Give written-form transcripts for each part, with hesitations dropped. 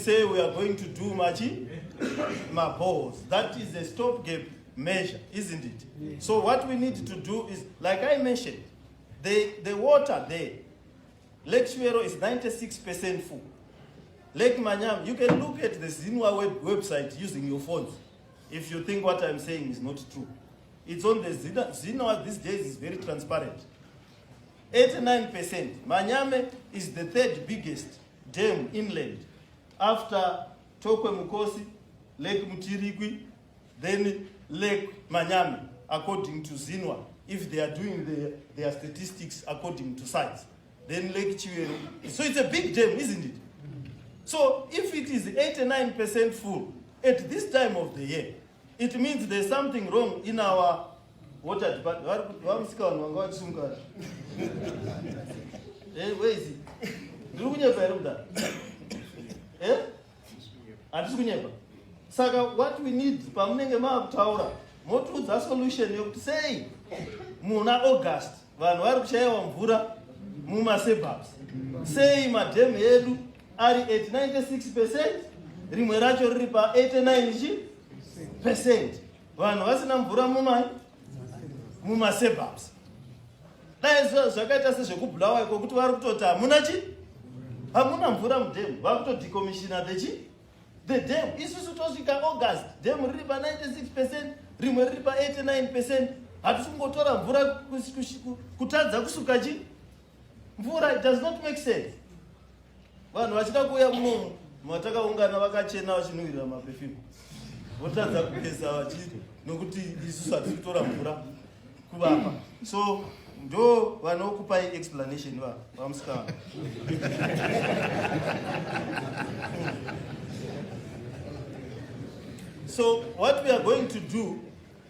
say we are going to do boreholes. That is a stopgap measure, isn't it? Yes. So what we need to do is, like I mentioned, the water there, Lake Chiwero is 96% full. Lake Manyam, you can look at the Zinwa website using your phones if you think what I'm saying is not true. It's on the Zinwa these days is very transparent. 89%. Manyame is the third biggest dam inland after Tokwe Mukosi, Lake Mutirikwi, then Lake Manyame, according to Zinwa, if they are doing their statistics according to size. Then Lake Chiwero. So it's a big dam, isn't it? So if it is 89% full at this time of the year, it means there's something wrong in our water department. Where is it? Saka, what we need, the solution you say, Muna August, Van Warkshire Mvura, Muma Sebabs. Say, Madame Edu, are at 96%, Rimeracho Ripa 89%. Van Wasanam Mvura Muma Sebabs. That is what Sakata says, Kublawa, Kokutuarutota, Munachi, Hamuna Mvura Mdem, Bakto decommissioner the dam is Susutosika August, dam river 96%, Rimmer river 89%. Hatusungotora Mvura Kutaza Kusukaji. Mvura, it does not make sense. One wachita kuya muno, mwataka ungana wakachena wachinuira maperfume. Votaza kupesa wachiti, nokuti isusu hatitora mvura kuvapa. So, ndo vanokupa explanation vamsikana. So what we are going to do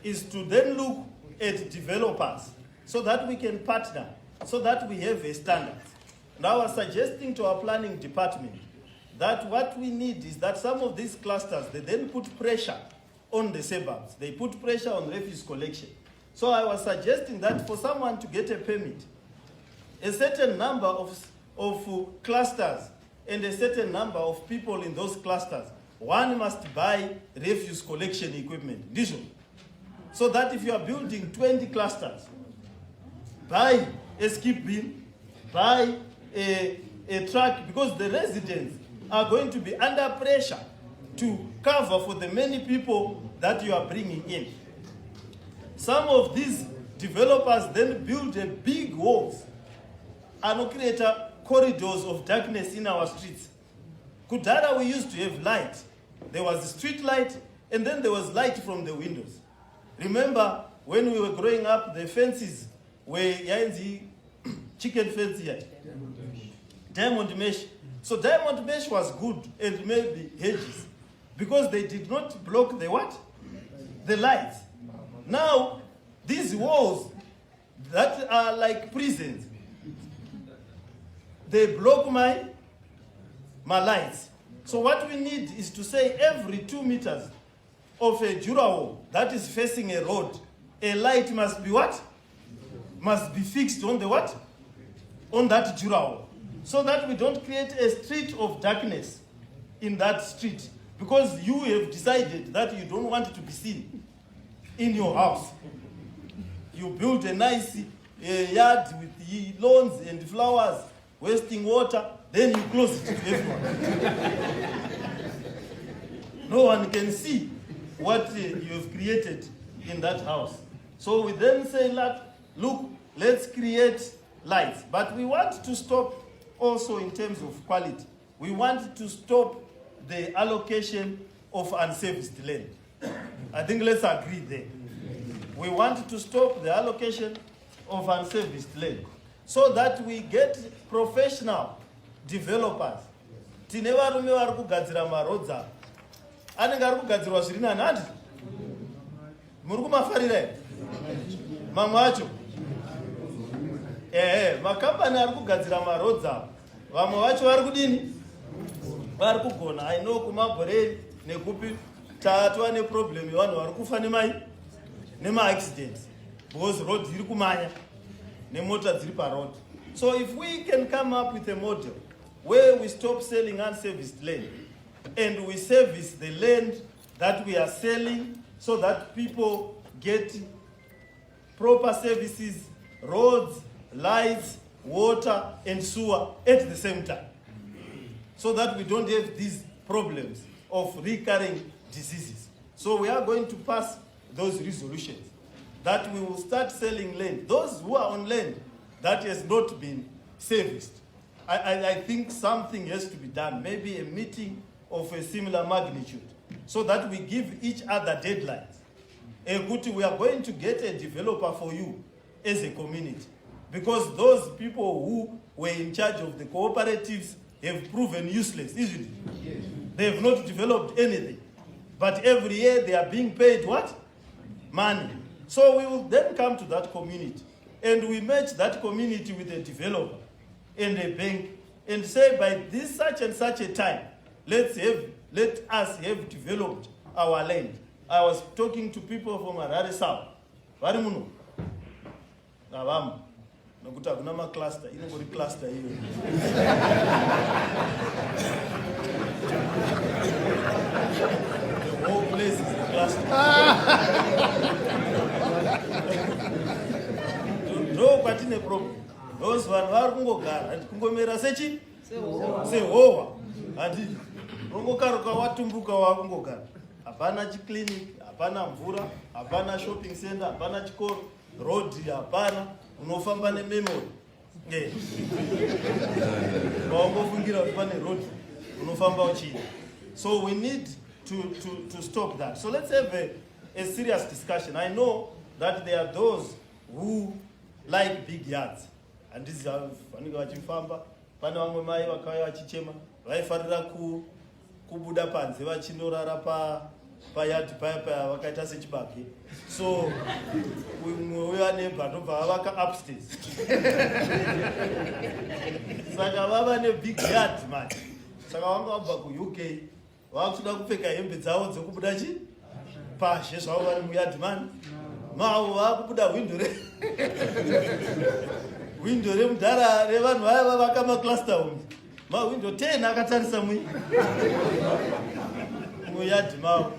is to then look at developers so that we can partner, so that we have a standard. Now I was suggesting to our planning department that what we need is that some of these clusters, they then put pressure on the suburbs. They put pressure on refuse collection. So I was suggesting that for someone to get a permit, a certain number of clusters and a certain number of people in those clusters, one must buy refuse collection equipment, so that if you are building 20 clusters, buy a skip bin, buy a truck, because the residents are going to be under pressure to cover for the many people that you are bringing in. Some of these developers then build a big walls and create corridors of darkness in our streets. Kudara, we used to have light. There was a street light, and then there was light from the windows. Remember, when we were growing up, the fences were the chicken fence here. Diamond mesh. So diamond mesh was good and made the hedges because they did not block the what? The lights. Now, these walls that are like prisons, they block my lights. So what we need is to say every 2 meters of a Jura wall that is facing a road, a light must be what? Must be fixed on the what? On that Jura wall. So that we don't create a street of darkness in that street. Because you have decided that you don't want it to be seen in your house. You build a nice yard with lawns and flowers, wasting water, then you close it to everyone. No one can see what you have created in that house. So we then say, look, let's create lights. But we want to stop also in terms of quality. We want to stop the allocation of unserviced land. I think let's agree there. We want to stop the allocation of unserviced land so that we get professional developers. Tine varume vari kugadzira maroads apa. Anenge ari kugadzirwa zviri nanhandi? Muri kumafarira here? Mamwe acho? Makambani ari kugadzira maroads apa. Vamwe vacho vari kudini? Vari kugona. I know kumabhoreni nekupi tatwa neproblem yevanhu vari kufa nema-accidents because road dziri kumanya nemota dziri paroad. So if we can come up with a model where we stop selling unserviced land and we service the land that we are selling so that people get proper services, roads, lights, water, and sewer at the same time. So that we don't have these problems of recurring diseases. So we are going to pass those resolutions that we will start selling land. Those who are on land that has not been serviced, I think something has to be done, maybe a meeting of a similar magnitude, so that we give each other deadlines. We are going to get a developer for you as a community, because those people who were in charge of the cooperatives have proven useless, isn't it? Yes. They have not developed anything. But every year they are being paid what? Money. So we will then come to that community and we match that community with a developer and a bank and say, by this such and such a time, let us have developed our land. I was talking to people from Harare South. Vari muno? Navamu. Nakuta kuna ma cluster. Inongori cluster hiyo. The whole place is a cluster. No patine problem. Those vanhu vari kungogara andi kungomera sechi sehohwa andi unongokaruka watumbuka wakungogara. Hapana chiclinic, hapana mvura, hapana shopping center, hapana chikoro, road hapana, unofamba nememory. Waungofungira kuti pane road unofamba uchida. So we need to stop that. So let's have a serious discussion. I know that there are those who like big yards. And this is vanenge vachifamba, pane vamwe mai vakauya vachichema, vaifarira kubuda panze vachindorara payard paya vakaita sechibage. So we are neighbor ndobva vavaka upstairs. Saka vava ne big yard man. Saka vanga vabva ku-UK vakutoda kupfeka hembe dzavo dzekubuda pashe zvavo vari muyard man. Mavo vakubuda window remudhara revanhu vaya vavaka macluster homes. Mawindo 10 akatarisa muyard mavo.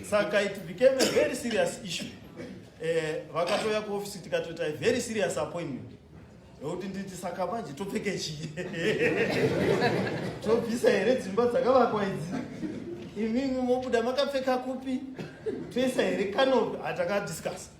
Saka it became a very serious issue. Vakatoya kuofisi tikatoita a very serious appointment. Yokuti nditi saka manje topfeke chii? Tobvisa here dzimba dzakavakwa idzi. Imimi mobuda makapfeka kupi? Toisa here kanopi? Hatakadiscuss.